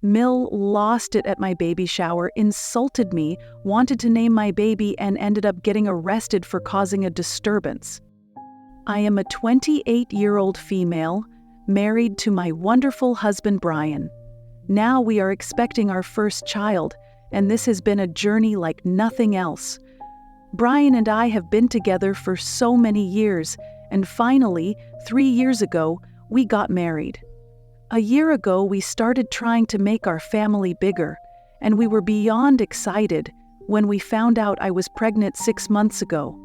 Mill lost it at my baby shower, insulted me, wanted to name my baby, and ended up getting arrested for causing a disturbance. I am a 28-year-old female, married to my wonderful husband Brian. Now we are expecting our first child, and this has been a journey like nothing else. Brian and I have been together for so many years, and finally, 3 years ago, we got married. A year ago, we started trying to make our family bigger, and we were beyond excited when we found out I was pregnant 6 months ago.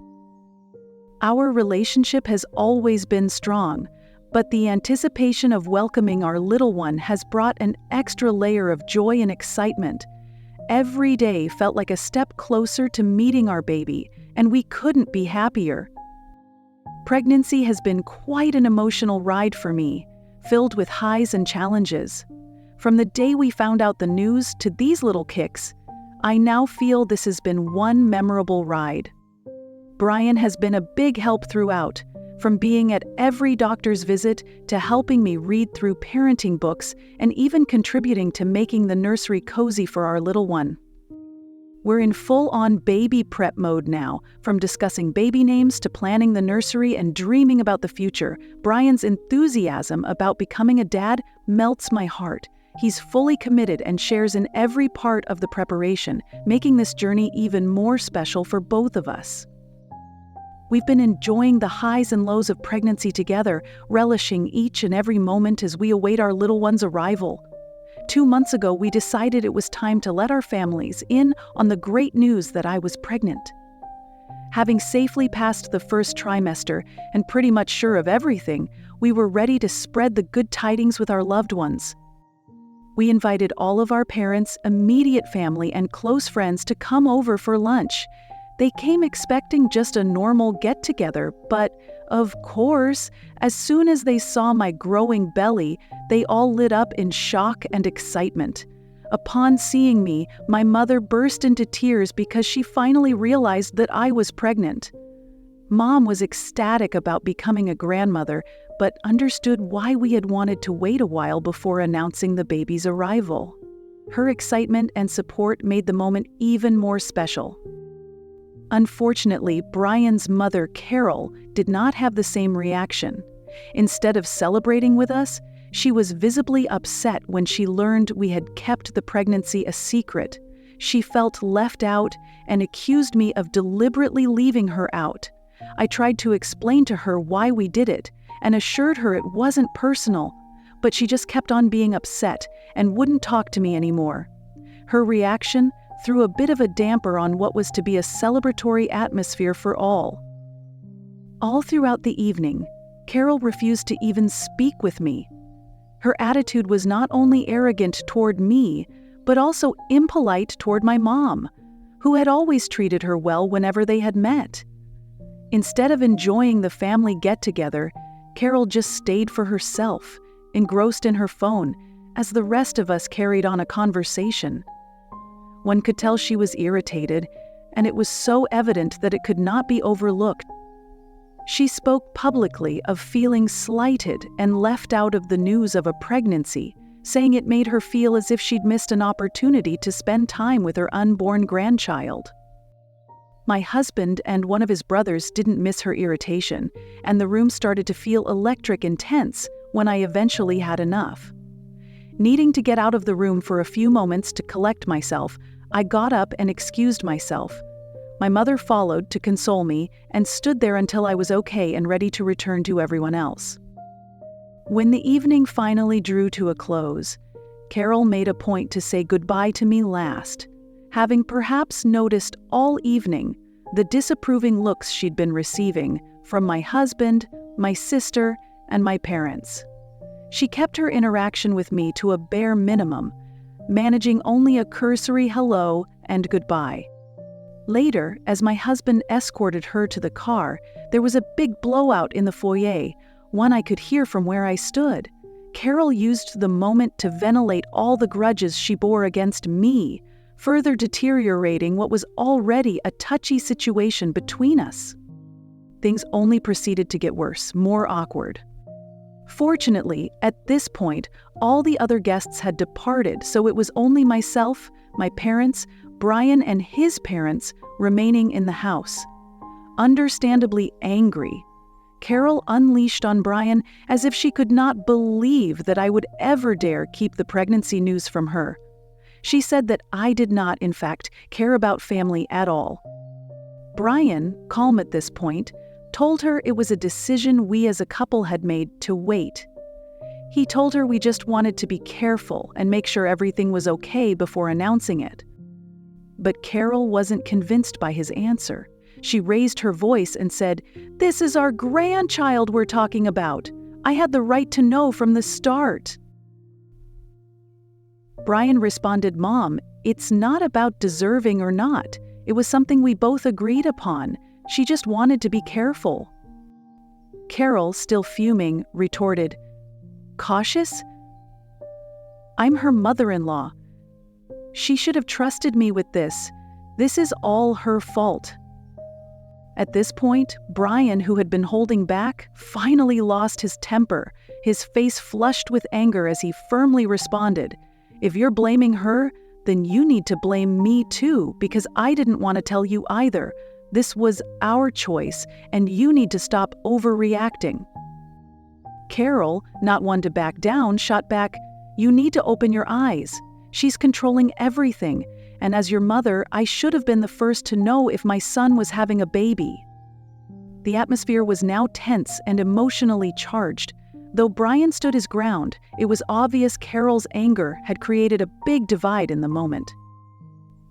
Our relationship has always been strong, but the anticipation of welcoming our little one has brought an extra layer of joy and excitement. Every day felt like a step closer to meeting our baby, and we couldn't be happier. Pregnancy has been quite an emotional ride for me, filled with highs and challenges. From the day we found out the news to these little kicks, I now feel this has been one memorable ride. Brian has been a big help throughout, from being at every doctor's visit to helping me read through parenting books and even contributing to making the nursery cozy for our little one. We're in full-on baby prep mode now, from discussing baby names to planning the nursery and dreaming about the future. Brian's enthusiasm about becoming a dad melts my heart. He's fully committed and shares in every part of the preparation, making this journey even more special for both of us. We've been enjoying the highs and lows of pregnancy together, relishing each and every moment as we await our little one's arrival. 2 months ago, we decided it was time to let our families in on the great news that I was pregnant. Having safely passed the first trimester and pretty much sure of everything, we were ready to spread the good tidings with our loved ones. We invited all of our parents, immediate family, and close friends to come over for lunch. They came expecting just a normal get-together, but, of course, as soon as they saw my growing belly, they all lit up in shock and excitement. Upon seeing me, my mother burst into tears because she finally realized that I was pregnant. Mom was ecstatic about becoming a grandmother, but understood why we had wanted to wait a while before announcing the baby's arrival. Her excitement and support made the moment even more special. Unfortunately, Brian's mother, Carol, did not have the same reaction. Instead of celebrating with us, she was visibly upset when she learned we had kept the pregnancy a secret. She felt left out and accused me of deliberately leaving her out. I tried to explain to her why we did it and assured her it wasn't personal, but she just kept on being upset and wouldn't talk to me anymore. Her reaction threw a bit of a damper on what was to be a celebratory atmosphere for all. All throughout the evening, Carol refused to even speak with me. Her attitude was not only arrogant toward me, but also impolite toward my mom, who had always treated her well whenever they had met. Instead of enjoying the family get-together, Carol just stayed for herself, engrossed in her phone, as the rest of us carried on a conversation. One could tell she was irritated, and it was so evident that it could not be overlooked. She spoke publicly of feeling slighted and left out of the news of a pregnancy, saying it made her feel as if she'd missed an opportunity to spend time with her unborn grandchild. My husband and one of his brothers didn't miss her irritation, and the room started to feel electric and tense when I eventually had enough. Needing to get out of the room for a few moments to collect myself, I got up and excused myself. My mother followed to console me and stood there until I was okay and ready to return to everyone else. When the evening finally drew to a close, Carol made a point to say goodbye to me last, having perhaps noticed all evening the disapproving looks she'd been receiving from my husband, my sister, and my parents. She kept her interaction with me to a bare minimum, managing only a cursory hello and goodbye. Later, as my husband escorted her to the car, there was a big blowout in the foyer, one I could hear from where I stood. Carol used the moment to ventilate all the grudges she bore against me, further deteriorating what was already a touchy situation between us. Things only proceeded to get worse, more awkward. Fortunately, at this point, all the other guests had departed, so it was only myself, my parents, Brian and his parents remaining in the house. Understandably angry, Carol unleashed on Brian as if she could not believe that I would ever dare keep the pregnancy news from her. She said that I did not, in fact, care about family at all. Brian, calm at this point, told her it was a decision we as a couple had made to wait. He told her we just wanted to be careful and make sure everything was okay before announcing it. But Carol wasn't convinced by his answer. She raised her voice and said, "This is our grandchild we're talking about. I had the right to know from the start." Brian responded, "Mom, it's not about deserving or not. It was something we both agreed upon. She just wanted to be careful." Carol, still fuming, retorted, "Cautious? I'm her mother-in-law. She should have trusted me with this. This is all her fault." At this point, Brian, who had been holding back, finally lost his temper, his face flushed with anger as he firmly responded, "If you're blaming her, then you need to blame me too, because I didn't want to tell you either. This was our choice, and you need to stop overreacting." Carol, not one to back down, shot back, "You need to open your eyes. She's controlling everything, and as your mother, I should have been the first to know if my son was having a baby." The atmosphere was now tense and emotionally charged. Though Brian stood his ground, it was obvious Carol's anger had created a big divide in the moment.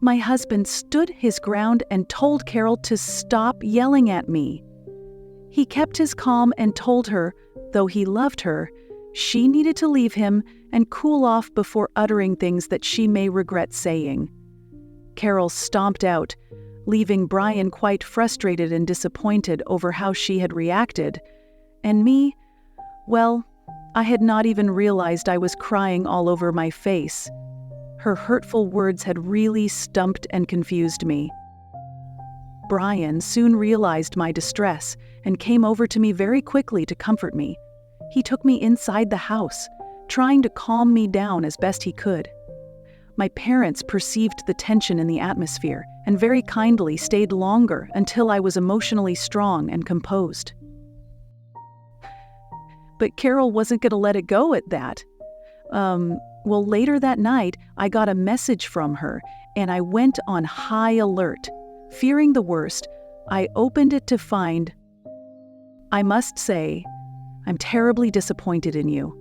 My husband stood his ground and told Carol to stop yelling at me. He kept his calm and told her, though he loved her, she needed to leave him and cool off before uttering things that she may regret saying. Carol stomped out, leaving Brian quite frustrated and disappointed over how she had reacted. And me, well, I had not even realized I was crying all over my face. Her hurtful words had really stumped and confused me. Brian soon realized my distress and came over to me very quickly to comfort me. He took me inside the house, trying to calm me down as best he could. My parents perceived the tension in the atmosphere and very kindly stayed longer until I was emotionally strong and composed. But Carol wasn't going to let it go at that. Well, later that night, I got a message from her, and I went on high alert. Fearing the worst, I opened it to find, "I must say, I'm terribly disappointed in you.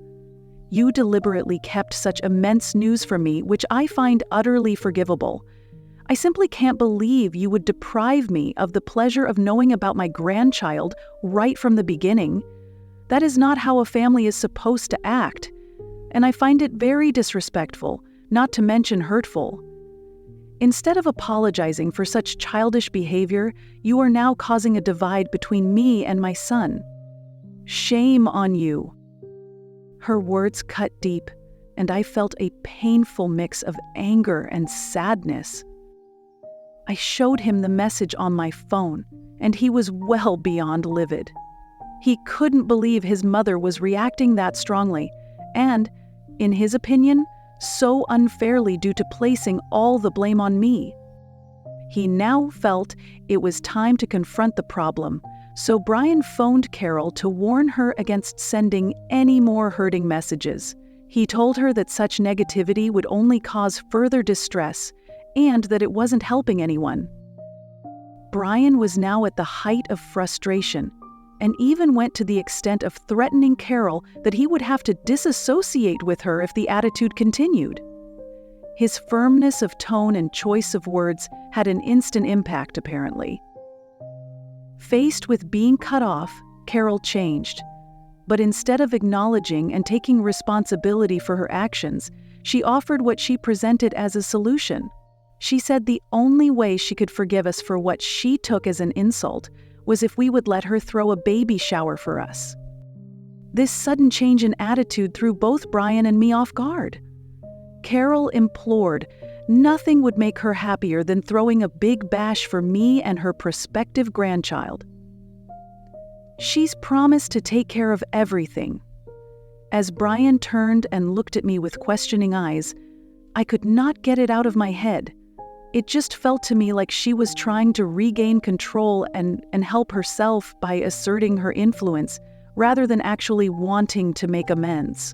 You deliberately kept such immense news from me, which I find utterly forgivable. I simply can't believe you would deprive me of the pleasure of knowing about my grandchild right from the beginning. That is not how a family is supposed to act, and I find it very disrespectful, not to mention hurtful. Instead of apologizing for such childish behavior, you are now causing a divide between me and my son. Shame on you." Her words cut deep, and I felt a painful mix of anger and sadness. I showed him the message on my phone, and he was well beyond livid. He couldn't believe his mother was reacting that strongly, and, in his opinion, so unfairly due to placing all the blame on me. He now felt it was time to confront the problem, so Brian phoned Carol to warn her against sending any more hurting messages. He told her that such negativity would only cause further distress and that it wasn't helping anyone. Brian was now at the height of frustration and even went to the extent of threatening Carol that he would have to disassociate with her if the attitude continued. His firmness of tone and choice of words had an instant impact, apparently. Faced with being cut off, Carol changed. But instead of acknowledging and taking responsibility for her actions, she offered what she presented as a solution. She said the only way she could forgive us for what she took as an insult was if we would let her throw a baby shower for us. This sudden change in attitude threw both Brian and me off guard. Carol implored nothing would make her happier than throwing a big bash for me and her prospective grandchild. She's promised to take care of everything. As Brian turned and looked at me with questioning eyes, I could not get it out of my head. It just felt to me like she was trying to regain control and help herself by asserting her influence, rather than actually wanting to make amends.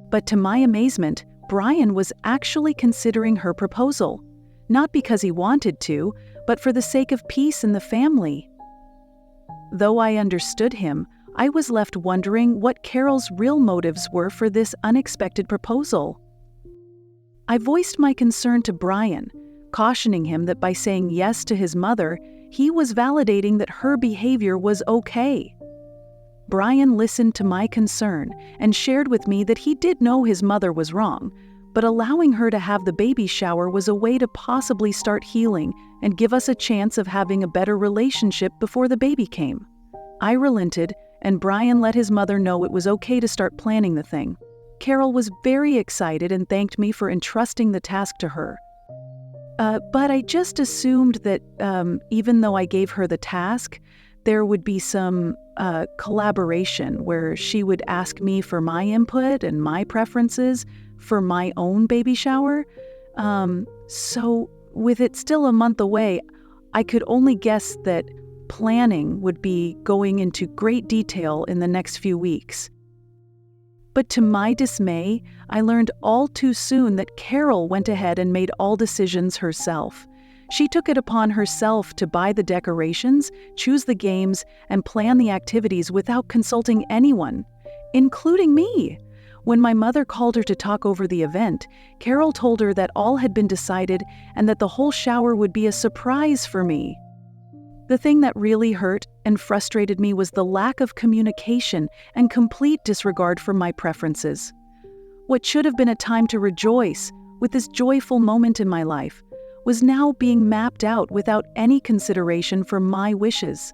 But to my amazement, Brian was actually considering her proposal, not because he wanted to, but for the sake of peace in the family. Though I understood him, I was left wondering what Carol's real motives were for this unexpected proposal. I voiced my concern to Brian, cautioning him that by saying yes to his mother, he was validating that her behavior was okay. Brian listened to my concern and shared with me that he did know his mother was wrong, but allowing her to have the baby shower was a way to possibly start healing and give us a chance of having a better relationship before the baby came. I relented, and Brian let his mother know it was okay to start planning the thing. Carol was very excited and thanked me for entrusting the task to her. But I just assumed that even though I gave her the task, there would be some collaboration where she would ask me for my input and my preferences for my own baby shower. So with it still a month away, I could only guess that planning would be going into great detail in the next few weeks. But to my dismay, I learned all too soon that Carol went ahead and made all decisions herself. She took it upon herself to buy the decorations, choose the games, and plan the activities without consulting anyone, including me. When my mother called her to talk over the event, Carol told her that all had been decided and that the whole shower would be a surprise for me. The thing that really hurt and frustrated me was the lack of communication and complete disregard for my preferences. What should have been a time to rejoice with this joyful moment in my life was now being mapped out without any consideration for my wishes.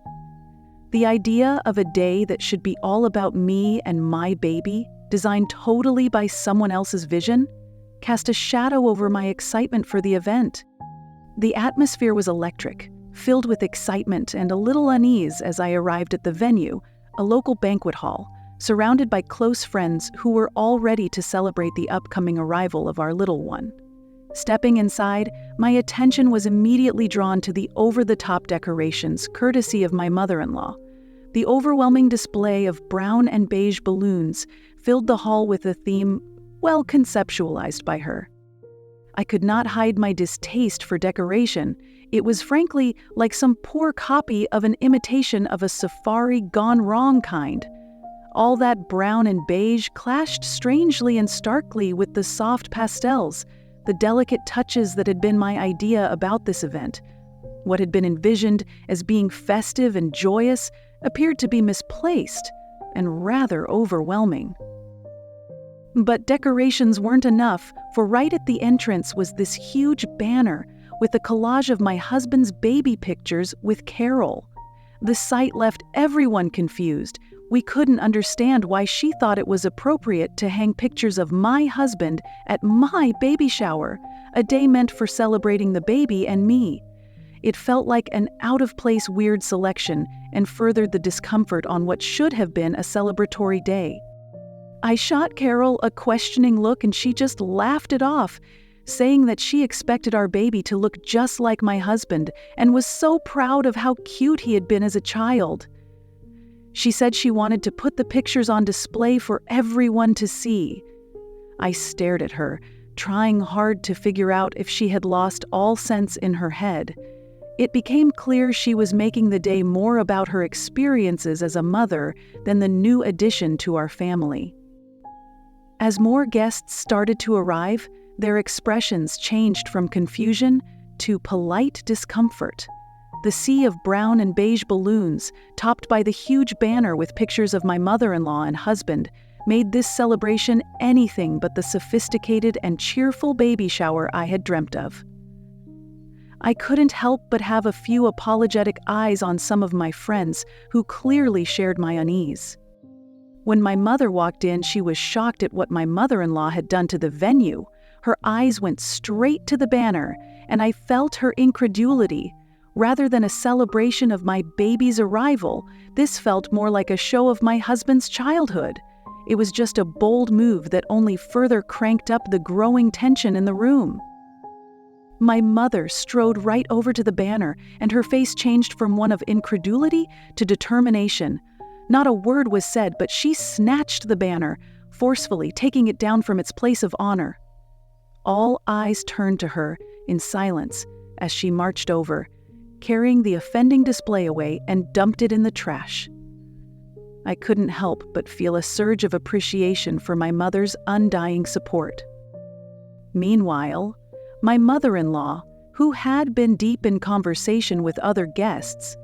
The idea of a day that should be all about me and my baby, designed totally by someone else's vision, cast a shadow over my excitement for the event. The atmosphere was electric, filled with excitement and a little unease as I arrived at the venue, a local banquet hall, surrounded by close friends who were all ready to celebrate the upcoming arrival of our little one. Stepping inside, my attention was immediately drawn to the over-the-top decorations courtesy of my mother-in-law. The overwhelming display of brown and beige balloons filled the hall with a theme well conceptualized by her. I could not hide my distaste for decoration. It was frankly like some poor copy of an imitation of a safari gone wrong kind. All that brown and beige clashed strangely and starkly with the soft pastels, the delicate touches that had been my idea about this event. What had been envisioned as being festive and joyous appeared to be misplaced and rather overwhelming. But decorations weren't enough, for right at the entrance was this huge banner with a collage of my husband's baby pictures with Carol. The sight left everyone confused. We couldn't understand why she thought it was appropriate to hang pictures of my husband at my baby shower, a day meant for celebrating the baby and me. It felt like an out-of-place weird selection and furthered the discomfort on what should have been a celebratory day. I shot Carol a questioning look and she just laughed it off, saying that she expected our baby to look just like my husband and was so proud of how cute he had been as a child. She said she wanted to put the pictures on display for everyone to see. I stared at her, trying hard to figure out if she had lost all sense in her head. It became clear she was making the day more about her experiences as a mother than the new addition to our family. As more guests started to arrive, their expressions changed from confusion to polite discomfort. The sea of brown and beige balloons, topped by the huge banner with pictures of my mother-in-law and husband, made this celebration anything but the sophisticated and cheerful baby shower I had dreamt of. I couldn't help but have a few apologetic eyes on some of my friends who clearly shared my unease. When my mother walked in, she was shocked at what my mother-in-law had done to the venue. Her eyes went straight to the banner, and I felt her incredulity. Rather than a celebration of my baby's arrival, this felt more like a show of my husband's childhood. It was just a bold move that only further cranked up the growing tension in the room. My mother strode right over to the banner, and her face changed from one of incredulity to determination. Not a word was said, but she snatched the banner, forcefully taking it down from its place of honor. All eyes turned to her in silence as she marched over, carrying the offending display away and dumped it in the trash. I couldn't help but feel a surge of appreciation for my mother's undying support. Meanwhile, my mother-in-law, who had been deep in conversation with other guests,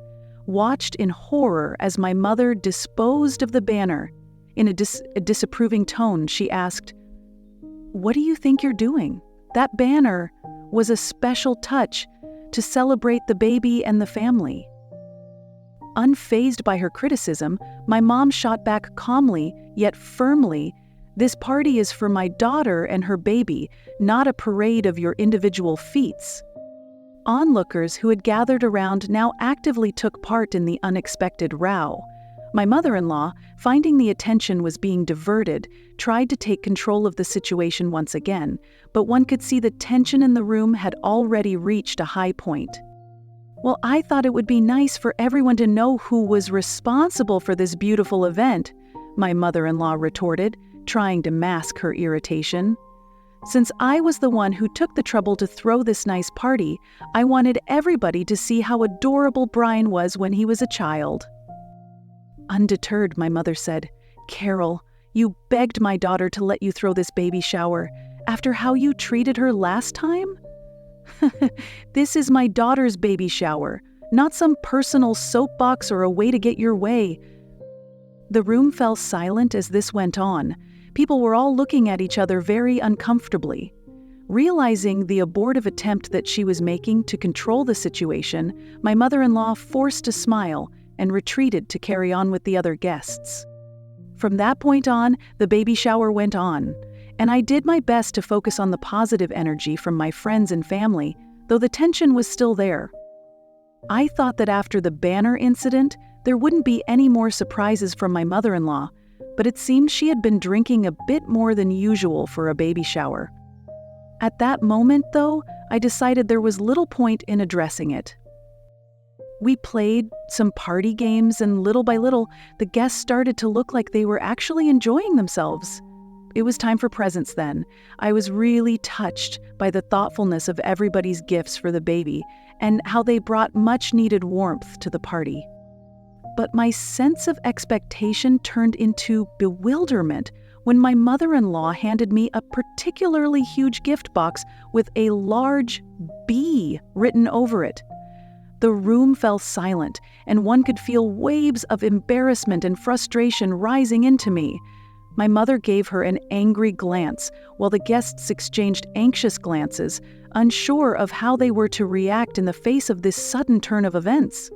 watched in horror as my mother disposed of the banner. In a disapproving tone, she asked, "What do you think you're doing? That banner was a special touch to celebrate the baby and the family." Unfazed by her criticism, my mom shot back calmly, yet firmly, "This party is for my daughter and her baby, not a parade of your individual feats." Onlookers who had gathered around now actively took part in the unexpected row. My mother-in-law, finding the attention was being diverted, tried to take control of the situation once again, but one could see the tension in the room had already reached a high point. "Well, I thought it would be nice for everyone to know who was responsible for this beautiful event," my mother-in-law retorted, trying to mask her irritation. "Since I was the one who took the trouble to throw this nice party, I wanted everybody to see how adorable Brian was when he was a child." Undeterred, my mother said, "Carol, you begged my daughter to let you throw this baby shower after how you treated her last time? This is my daughter's baby shower, not some personal soapbox or a way to get your way." The room fell silent as this went on. People were all looking at each other very uncomfortably. Realizing the abortive attempt that she was making to control the situation, my mother-in-law forced a smile and retreated to carry on with the other guests. From that point on, the baby shower went on, and I did my best to focus on the positive energy from my friends and family, though the tension was still there. I thought that after the banner incident, there wouldn't be any more surprises from my mother-in-law, but it seemed she had been drinking a bit more than usual for a baby shower. At that moment, though, I decided there was little point in addressing it. We played some party games, and little by little, the guests started to look like they were actually enjoying themselves. It was time for presents then. I was really touched by the thoughtfulness of everybody's gifts for the baby and how they brought much-needed warmth to the party. But my sense of expectation turned into bewilderment when my mother-in-law handed me a particularly huge gift box with a large B written over it. The room fell silent, and one could feel waves of embarrassment and frustration rising into me. My mother gave her an angry glance, while the guests exchanged anxious glances, unsure of how they were to react in the face of this sudden turn of events.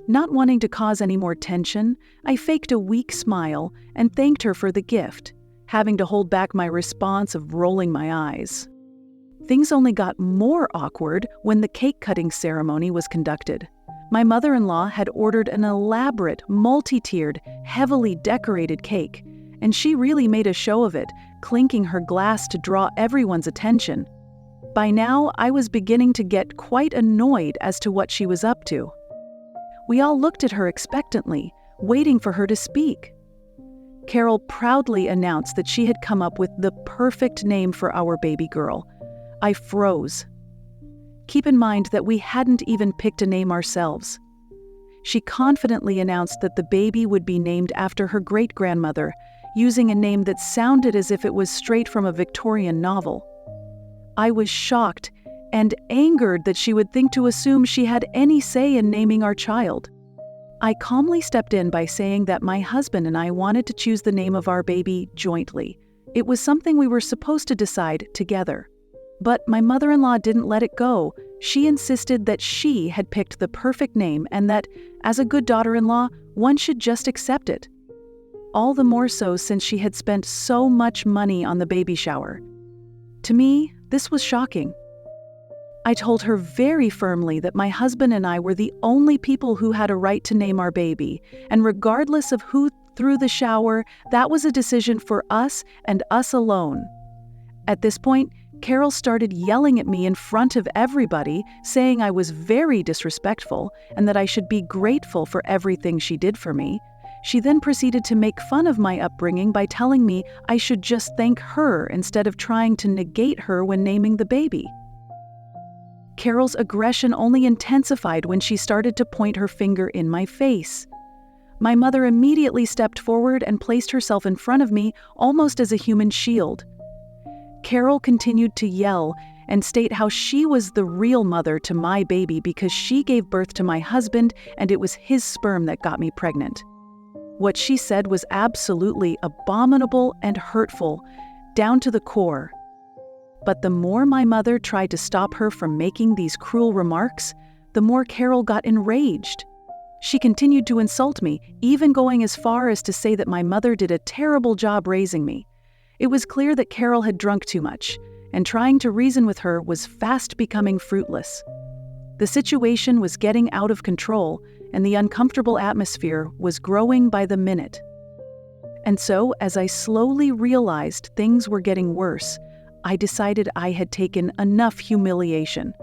Not wanting to cause any more tension, I faked a weak smile and thanked her for the gift, having to hold back my response of rolling my eyes. Things only got more awkward when the cake-cutting ceremony was conducted. My mother-in-law had ordered an elaborate, multi-tiered, heavily decorated cake, and she really made a show of it, clinking her glass to draw everyone's attention. By now, I was beginning to get quite annoyed as to what she was up to. We all looked at her expectantly, waiting for her to speak. Carol proudly announced that she had come up with the perfect name for our baby girl. I froze. Keep in mind that we hadn't even picked a name ourselves. She confidently announced that the baby would be named after her great-grandmother, using a name that sounded as if it was straight from a Victorian novel. I was shocked and angered that she would think to assume she had any say in naming our child. I calmly stepped in by saying that my husband and I wanted to choose the name of our baby jointly. It was something we were supposed to decide together. But my mother-in-law didn't let it go. She insisted that she had picked the perfect name and that, as a good daughter-in-law, one should just accept it. All the more so since she had spent so much money on the baby shower. To me, this was shocking. I told her very firmly that my husband and I were the only people who had a right to name our baby, and regardless of who through the shower, that was a decision for us and us alone. At this point, Carol started yelling at me in front of everybody, saying I was very disrespectful and that I should be grateful for everything she did for me. She then proceeded to make fun of my upbringing by telling me I should just thank her instead of trying to negate her when naming the baby. Carol's aggression only intensified when she started to point her finger in my face. My mother immediately stepped forward and placed herself in front of me almost as a human shield. Carol continued to yell and state how she was the real mother to my baby because she gave birth to my husband and it was his sperm that got me pregnant. What she said was absolutely abominable and hurtful, down to the core. But the more my mother tried to stop her from making these cruel remarks, the more Carol got enraged. She continued to insult me, even going as far as to say that my mother did a terrible job raising me. It was clear that Carol had drunk too much, and trying to reason with her was fast becoming fruitless. The situation was getting out of control, and the uncomfortable atmosphere was growing by the minute. And so, as I slowly realized things were getting worse, I decided I had taken enough humiliation.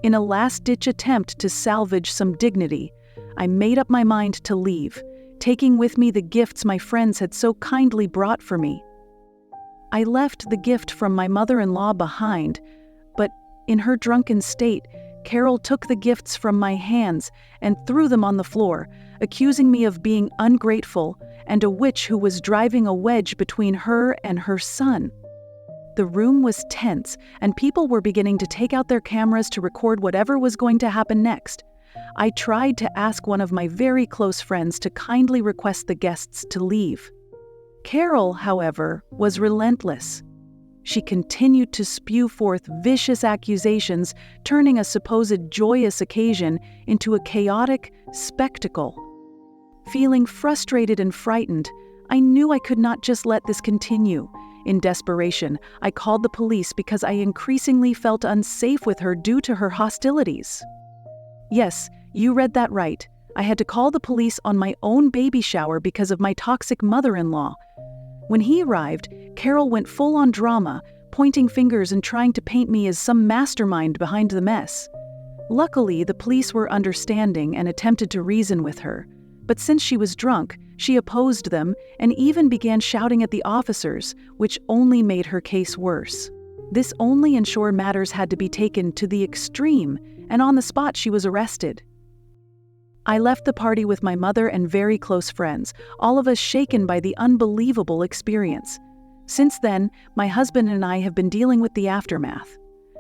In a last-ditch attempt to salvage some dignity, I made up my mind to leave, taking with me the gifts my friends had so kindly brought for me. I left the gift from my mother-in-law behind, but in her drunken state, Carol took the gifts from my hands and threw them on the floor, accusing me of being ungrateful and a witch who was driving a wedge between her and her son. The room was tense, and people were beginning to take out their cameras to record whatever was going to happen next. I tried to ask one of my very close friends to kindly request the guests to leave. Carol, however, was relentless. She continued to spew forth vicious accusations, turning a supposed joyous occasion into a chaotic spectacle. Feeling frustrated and frightened, I knew I could not just let this continue. In desperation, I called the police because I increasingly felt unsafe with her due to her hostilities. Yes, you read that right. I had to call the police on my own baby shower because of my toxic mother-in-law. When he arrived, Carol went full-on drama, pointing fingers and trying to paint me as some mastermind behind the mess. Luckily, the police were understanding and attempted to reason with her. But since she was drunk, she opposed them and even began shouting at the officers, which only made her case worse. This only ensured matters had to be taken to the extreme, and on the spot she was arrested. I left the party with my mother and very close friends, all of us shaken by the unbelievable experience. Since then, my husband and I have been dealing with the aftermath.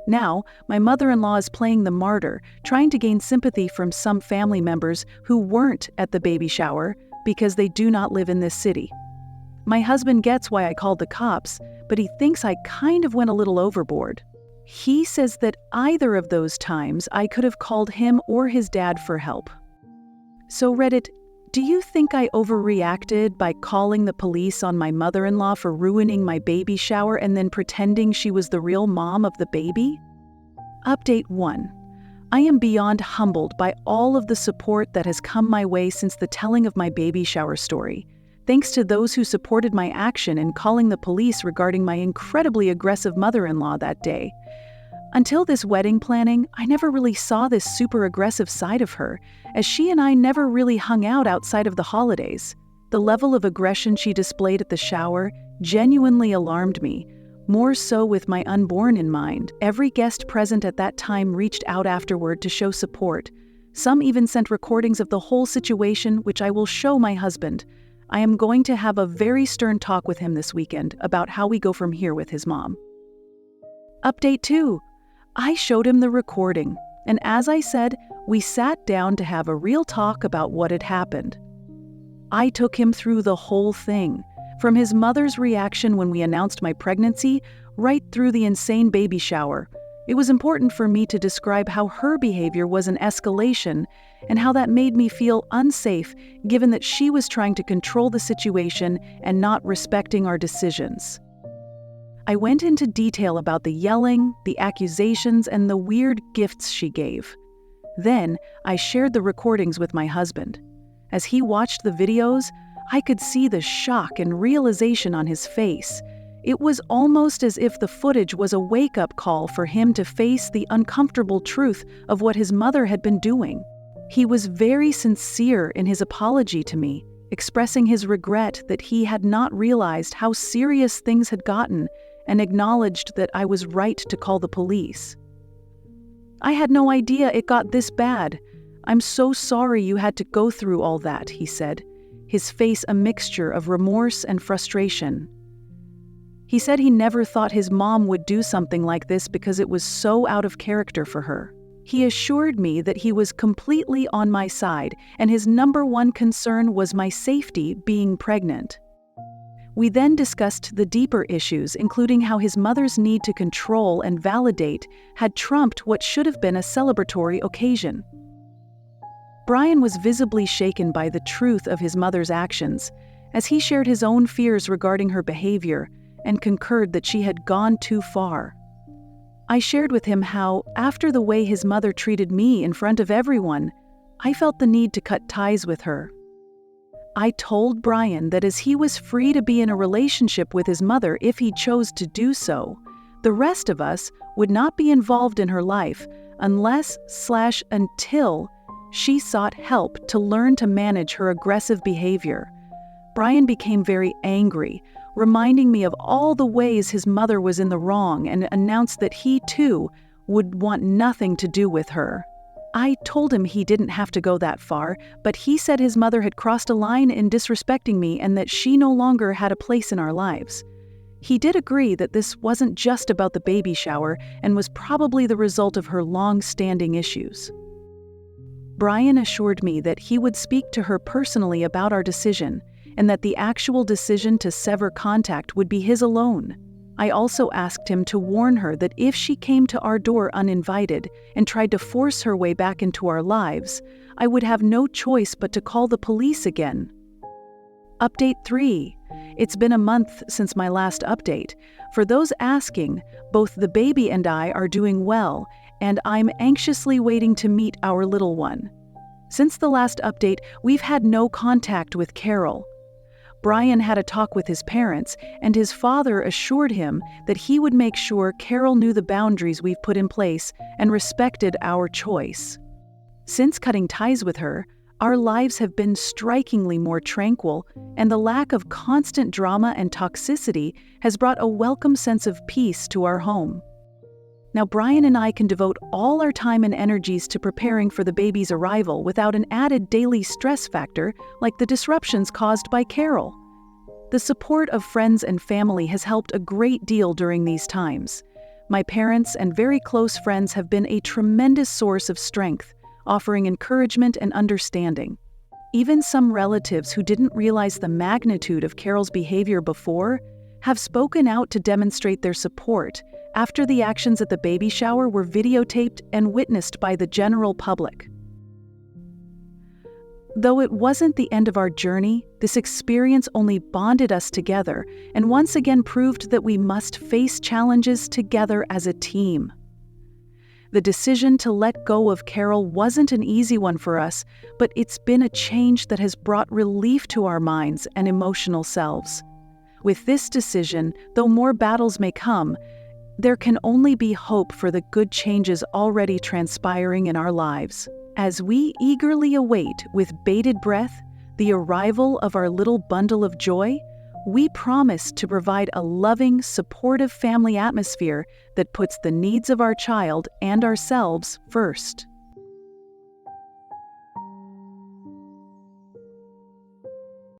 Now, my mother-in-law is playing the martyr, trying to gain sympathy from some family members who weren't at the baby shower because they do not live in this city. My husband gets why I called the cops, but he thinks I kind of went a little overboard. He says that either of those times I could have called him or his dad for help. So Reddit, do you think I overreacted by calling the police on my mother-in-law for ruining my baby shower and then pretending she was the real mom of the baby? Update 1. I am beyond humbled by all of the support that has come my way since the telling of my baby shower story. Thanks to those who supported my action in calling the police regarding my incredibly aggressive mother-in-law that day. Until this wedding planning, I never really saw this super aggressive side of her, as she and I never really hung out outside of the holidays. The level of aggression she displayed at the shower genuinely alarmed me, more so with my unborn in mind. Every guest present at that time reached out afterward to show support. Some even sent recordings of the whole situation, which I will show my husband. I am going to have a very stern talk with him this weekend about how we go from here with his mom. Update 2. I showed him the recording, and as I said, we sat down to have a real talk about what had happened. I took him through the whole thing, from his mother's reaction when we announced my pregnancy, right through the insane baby shower. It was important for me to describe how her behavior was an escalation and how that made me feel unsafe given that she was trying to control the situation and not respecting our decisions. I went into detail about the yelling, the accusations, and the weird gifts she gave. Then, I shared the recordings with my husband. As he watched the videos, I could see the shock and realization on his face. It was almost as if the footage was a wake-up call for him to face the uncomfortable truth of what his mother had been doing. He was very sincere in his apology to me, expressing his regret that he had not realized how serious things had gotten and acknowledged that I was right to call the police. "I had no idea it got this bad. I'm so sorry you had to go through all that," he said, his face a mixture of remorse and frustration. He said he never thought his mom would do something like this because it was so out of character for her. He assured me that he was completely on my side, and his number one concern was my safety being pregnant. We then discussed the deeper issues, including how his mother's need to control and validate had trumped what should have been a celebratory occasion. Brian was visibly shaken by the truth of his mother's actions, as he shared his own fears regarding her behavior and concurred that she had gone too far. I shared with him how, after the way his mother treated me in front of everyone, I felt the need to cut ties with her. I told Brian that as he was free to be in a relationship with his mother if he chose to do so, the rest of us would not be involved in her life until she sought help to learn to manage her aggressive behavior. Brian became very angry, reminding me of all the ways his mother was in the wrong, and announced that he, too, would want nothing to do with her. I told him he didn't have to go that far, but he said his mother had crossed a line in disrespecting me and that she no longer had a place in our lives. He did agree that this wasn't just about the baby shower and was probably the result of her long-standing issues. Brian assured me that he would speak to her personally about our decision, and that the actual decision to sever contact would be his alone. I also asked him to warn her that if she came to our door uninvited and tried to force her way back into our lives, I would have no choice but to call the police again. Update 3. It's been a month since my last update. For those asking, both the baby and I are doing well, and I'm anxiously waiting to meet our little one. Since the last update, we've had no contact with Carol. Brian had a talk with his parents, and his father assured him that he would make sure Carol knew the boundaries we've put in place and respected our choice. Since cutting ties with her, our lives have been strikingly more tranquil, and the lack of constant drama and toxicity has brought a welcome sense of peace to our home. Now Brian and I can devote all our time and energies to preparing for the baby's arrival without an added daily stress factor like the disruptions caused by Carol. The support of friends and family has helped a great deal during these times. My parents and very close friends have been a tremendous source of strength, offering encouragement and understanding. Even some relatives who didn't realize the magnitude of Carol's behavior before have spoken out to demonstrate their support after the actions at the baby shower were videotaped and witnessed by the general public. Though it wasn't the end of our journey, this experience only bonded us together and once again proved that we must face challenges together as a team. The decision to let go of Carol wasn't an easy one for us, but it's been a change that has brought relief to our minds and emotional selves. With this decision, though more battles may come, there can only be hope for the good changes already transpiring in our lives. As we eagerly await with bated breath the arrival of our little bundle of joy, we promise to provide a loving, supportive family atmosphere that puts the needs of our child and ourselves first.